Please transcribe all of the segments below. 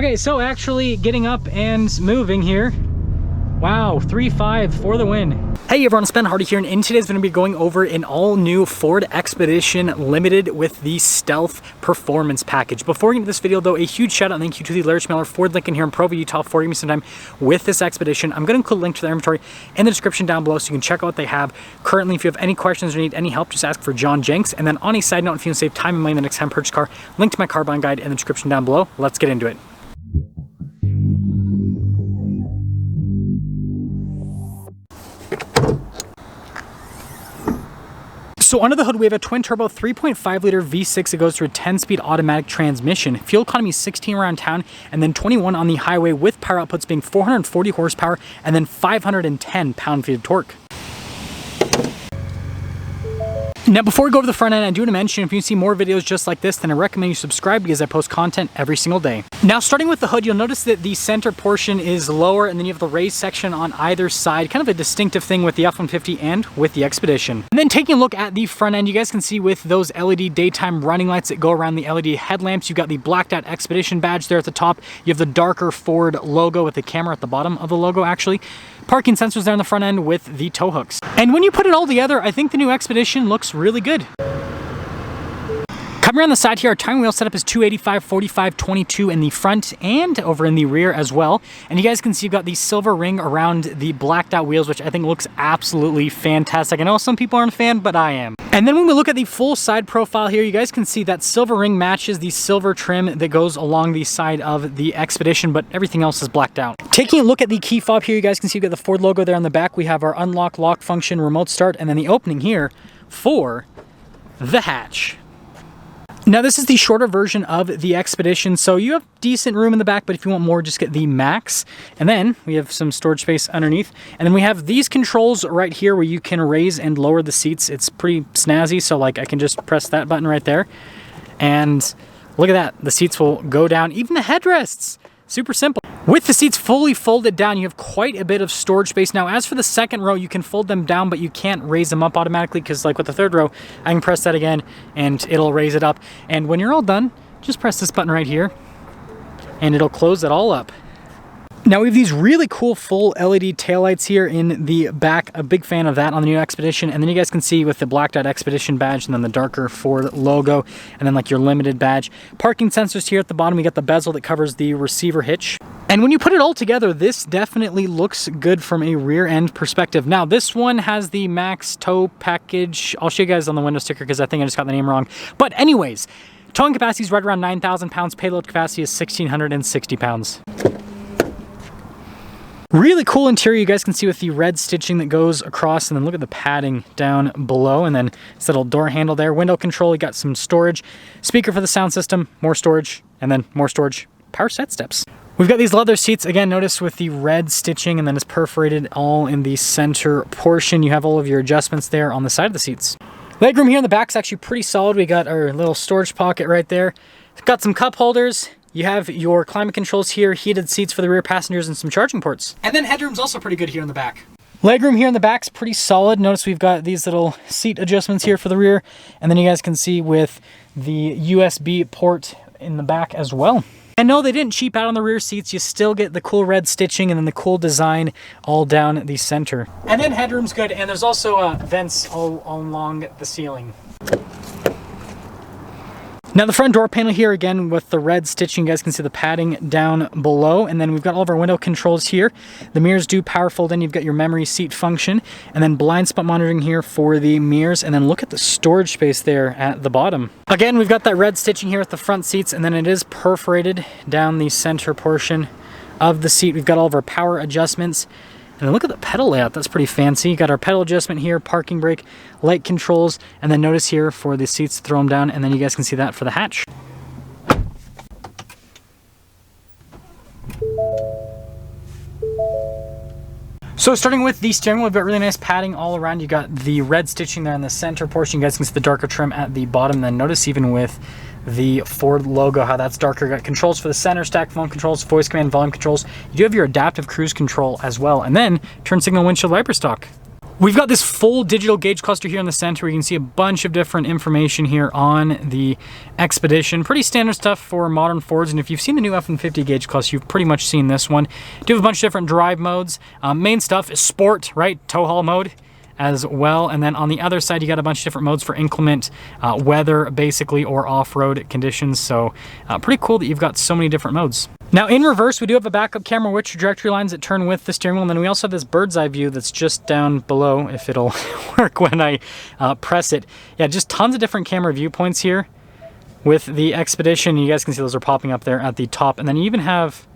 Okay, so actually getting up and moving here. Wow, 3.5 for the win. Hey everyone, it's Ben Hardy here, and in today's going to be going over an all-new Ford Expedition Limited with the Stealth Performance Package. Before we get into this video though, a huge shout out and thank you to the Larry Schmeller Ford Lincoln here in Provo, Utah for giving me some time with this Expedition. I'm going to include a link to their inventory in the description down below so you can check out what they have currently. If you have any questions or need any help, just ask for John Jenks. And then on a side note, if you want to save time and money in the next time purchase car, link to my car buying guide in the description down below. Let's get into it. So under the hood, we have a twin turbo 3.5 liter V6 that goes through a 10-speed automatic transmission. Fuel economy is 16 around town and then 21 on the highway, with power outputs being 440 horsepower and then 510 pound-feet of torque. Now, before we go over the front end, I do want to mention, if you see more videos just like this, then I recommend you subscribe because I post content every single day. Now, starting with the hood, you'll notice that the center portion is lower and then you have the raised section on either side, kind of a distinctive thing with the F-150 and with the Expedition. And then taking a look at the front end, you guys can see with those LED daytime running lights that go around the LED headlamps, you've got the blacked out Expedition badge there at the top. You have the darker Ford logo with the camera at the bottom of the logo actually. Parking sensors there on the front end with the tow hooks. And when you put it all together, I think the new Expedition looks really good. Coming around the side here, our tire wheel setup is 285, 45, 22 in the front and over in the rear as well. And you guys can see you've got the silver ring around the blacked out wheels, which I think looks absolutely fantastic. I know some people aren't a fan, but I am. And then when we look at the full side profile here, you guys can see that silver ring matches the silver trim that goes along the side of the Expedition, but everything else is blacked out. Taking a look at the key fob here, you guys can see we've got the Ford logo there on the back. We have our unlock lock function, remote start, and then the opening here for the hatch. Now this is the shorter version of the Expedition, so you have decent room in the back, but if you want more, just get the Max. And then we have some storage space underneath. And then we have these controls right here where you can raise and lower the seats. It's pretty snazzy, so like I can just press that button right there. And look at that, the seats will go down, even the headrests. Super simple. With the seats fully folded down, you have quite a bit of storage space. Now, as for the second row, you can fold them down, but you can't raise them up automatically because like with the third row, I can press that again and it'll raise it up. And when you're all done, just press this button right here and it'll close it all up. Now we have these really cool full LED taillights here in the back. A big fan of that on the new Expedition. And then you guys can see with the blacked out Expedition badge and then the darker Ford logo and then like your limited badge. Parking sensors here at the bottom. We got the bezel that covers the receiver hitch. And when you put it all together, this definitely looks good from a rear end perspective. Now this one has the Max tow package. I'll show you guys on the window sticker because I think I just got the name wrong. But anyways, towing capacity is right around 9,000 pounds. Payload capacity is 1,660 pounds. Really cool interior, you guys can see with the red stitching that goes across, and then look at the padding down below, and then this little door handle there. Window control, you got some storage. Speaker for the sound system, more storage, and then more storage. Power set steps. We've got these leather seats, again, notice with the red stitching, and then it's perforated all in the center portion. You have all of your adjustments there on the side of the seats. Legroom here in the back is actually pretty solid. We got our little storage pocket right there. Got some cup holders. You have your climate controls here, heated seats for the rear passengers, and some charging ports. And then headroom's also pretty good here in the back. Legroom here in the back's pretty solid. Notice we've got these little seat adjustments here for the rear. And then you guys can see with the USB port in the back as well. And no, they didn't cheap out on the rear seats. You still get the cool red stitching and then the cool design all down the center. And then headroom's good. And there's also vents all along the ceiling. Now the front door panel here, again, with the red stitching, you guys can see the padding down below. And then we've got all of our window controls here. The mirrors do power fold in. You've got your memory seat function. And then blind spot monitoring here for the mirrors. And then look at the storage space there at the bottom. Again, we've got that red stitching here with the front seats. And then it is perforated down the center portion of the seat. We've got all of our power adjustments. And then look at the pedal layout, that's pretty fancy. You got our pedal adjustment here, parking brake, light controls, and then notice here for the seats, throw them down, and then you guys can see that for the hatch. So starting with the steering wheel, we've got really nice padding all around. You got the red stitching there in the center portion. You guys can see the darker trim at the bottom. Then notice even with the Ford logo, how that's darker. Got controls for the center, stack phone controls, voice command, volume controls. You do have your adaptive cruise control as well. And then turn signal, windshield wiper stalk. We've got this full digital gauge cluster here in the center where you can see a bunch of different information here on the Expedition. Pretty standard stuff for modern Fords, and if you've seen the new F-150 gauge cluster, you've pretty much seen this one. Do have a bunch of different drive modes. Main stuff is Sport, right? Tow haul mode as well, and then on the other side you got a bunch of different modes for inclement weather basically, or off-road conditions. So pretty cool that you've got so many different modes. Now in reverse we do have a backup camera with trajectory lines that turn with the steering wheel, and then we also have this bird's eye view that's just down below, if it'll work when I press it. Yeah, just tons of different camera viewpoints here with the Expedition. You guys can see those are popping up there at the top, and then you even have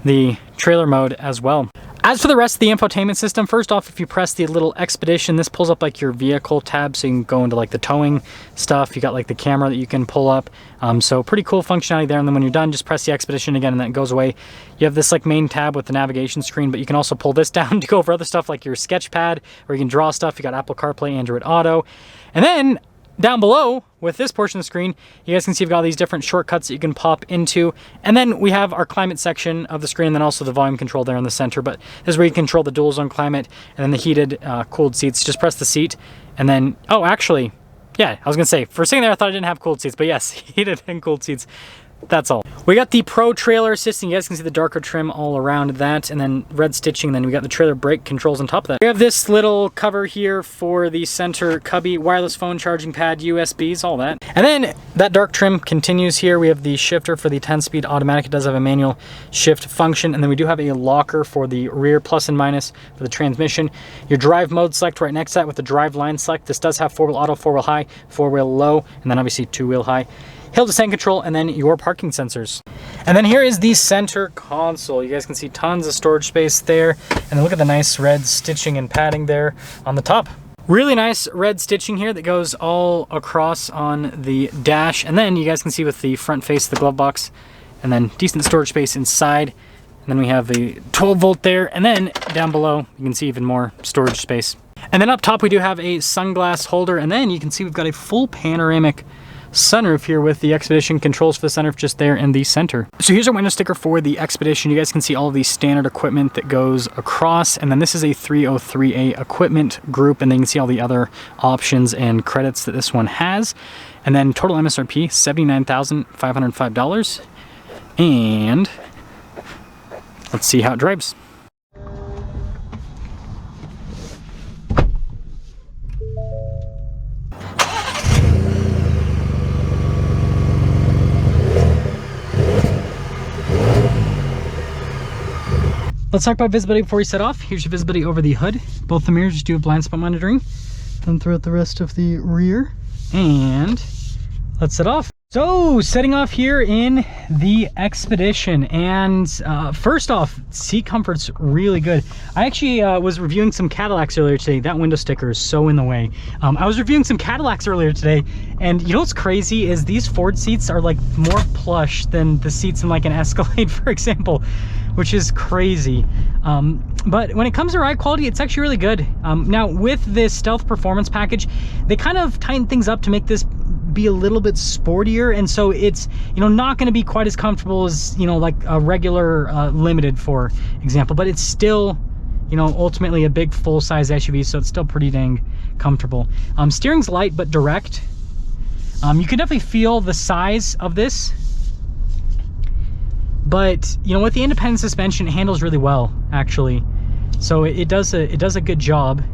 the trailer mode as well. As for the rest of the infotainment system, first off, if you press the little Expedition, this pulls up like your vehicle tab, so you can go into like the towing stuff. You got like the camera that you can pull up. So pretty cool functionality there. And then when you're done, just press the Expedition again and then it goes away. You have this like main tab with the navigation screen, but you can also pull this down to go over other stuff like your sketch pad, or you can draw stuff. You got Apple CarPlay, Android Auto. And then down below, with this portion of the screen, you guys can see we've got all these different shortcuts that you can pop into. And then we have our climate section of the screen, and then also the volume control there in the center. But this is where you control the dual zone climate, and then the heated, cooled seats. Just press the seat, and then, oh, actually, yeah, I was gonna say, for a second there I thought I didn't have cooled seats, but yes, heated and cooled seats. That's all. We got the Pro Trailer Assistant. You guys can see the darker trim all around that, and then red stitching. Then we got the trailer brake controls on top of that. We have this little cover here for the center cubby, wireless phone charging pad, USBs, all that. And then that dark trim continues here. We have the shifter for the 10-speed automatic. It does have a manual shift function, and then we do have a locker for the rear plus and minus for the transmission. Your drive mode select right next to that with the drive line select. This does have 4-wheel auto, 4-wheel high, 4-wheel low, and then obviously 2-wheel high. Hill descent control, and then your parking sensors. And then here is the center console. You guys can see tons of storage space there, and then look at the nice red stitching and padding there on the top. Really nice red stitching here that goes all across on the dash, and then you guys can see with the front face of the glove box, and then decent storage space inside. And then we have the 12 volt there, and then down below you can see even more storage space. And then up top we do have a sunglass holder, and then you can see we've got a full panoramic sunroof here with the Expedition controls for the sunroof just there in the center. So here's our window sticker for the Expedition. You guys can see all of the standard equipment that goes across, and then this is a 303A equipment group, and then you can see all the other options and credits that this one has. And then total MSRP $79,505, and let's see how it drives. Let's talk about visibility before we set off. Here's your visibility over the hood. Both the mirrors just do have blind spot monitoring. Then throughout the rest of the rear. And let's set off. So setting off here in the Expedition, and first off, seat comfort's really good. I actually was reviewing some Cadillacs earlier today. That window sticker is so in the way. I was reviewing some Cadillacs earlier today, and you know what's crazy is these Ford seats are like more plush than the seats in like an Escalade, for example, which is crazy. But when it comes to ride quality, it's actually really good. Now with this Stealth Performance package, they kind of tighten things up to make this be a little bit sportier, and so it's, you know, not going to be quite as comfortable as, you know, like a regular Limited, for example, but it's still, you know, ultimately a big full-size SUV, so it's still pretty dang comfortable. Steering's light but direct. You can definitely feel the size of this, but you know, with the independent suspension, it handles really well actually, so it does a good job.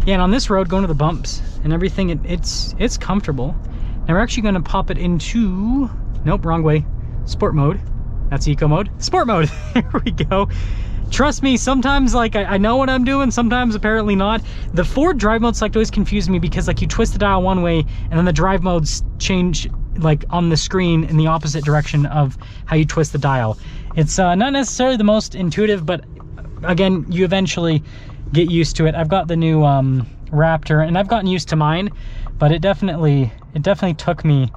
Yeah, and on this road, going to the bumps and everything, it's comfortable. Now we're actually going to pop it into, nope, wrong way, sport mode. That's eco mode. Sport mode. There we go. Trust me, sometimes like I know what I'm doing, sometimes apparently not. The Ford drive mode select always confused me because like you twist the dial one way and then the drive modes change like on the screen in the opposite direction of how you twist the dial. It's not necessarily the most intuitive, but again, you eventually get used to it. I've got the new Raptor, and I've gotten used to mine, but it definitely took me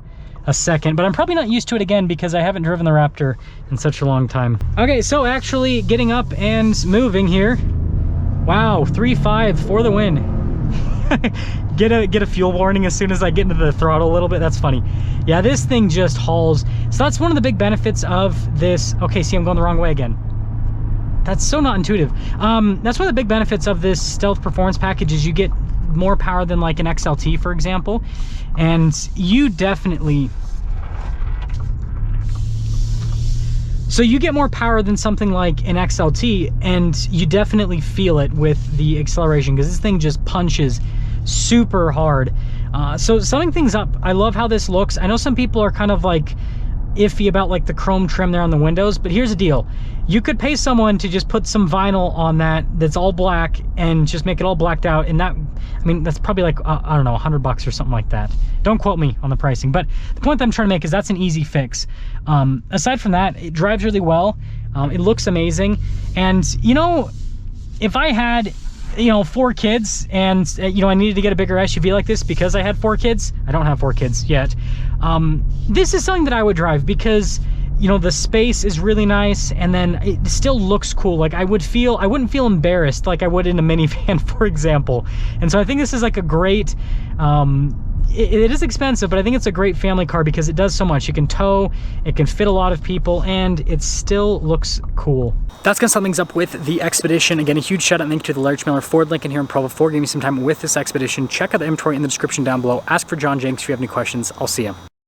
a second, but I'm probably not used to it again because I haven't driven the Raptor in such a long time. Okay, so actually getting up and moving here. Wow, 3.5 for the win. get a fuel warning as soon as I get into the throttle a little bit. That's funny. Yeah, this thing just hauls. So that's one of the big benefits of this. Okay, see, I'm going the wrong way again. That's so not intuitive. That's one of the big benefits of this Stealth Performance package is you get more power than like an XLT, for example. And you definitely... So you get more power than something like an XLT, and you definitely feel it with the acceleration because this thing just punches super hard. So summing things up, I love how this looks. I know some people are kind of like iffy about like the chrome trim there on the windows, but here's the deal. You could pay someone to just put some vinyl on that's all black and just make it all blacked out, and that, I mean, that's probably like, I don't know, $100 or something like that. Don't quote me on the pricing, but the point that I'm trying to make is that's an easy fix. Aside from that, it drives really well. It looks amazing. And, you know, if I had, you know, 4 kids and, you know, I needed to get a bigger SUV like this because I had 4 kids. I don't have 4 kids yet. This is something that I would drive because, you know, the space is really nice, and then it still looks cool. Like I wouldn't feel embarrassed like I would in a minivan, for example. And so I think this is like a great, it is expensive, but I think it's a great family car because it does so much. You can tow, it can fit a lot of people, and it still looks cool. That's gonna sum things up with the Expedition. Again, a huge shout out and thank you to the Larch Miller Ford Lincoln here in Provo for giving me some time with this Expedition. Check out the inventory in the description down below. Ask for John Jenks if you have any questions. I'll see you.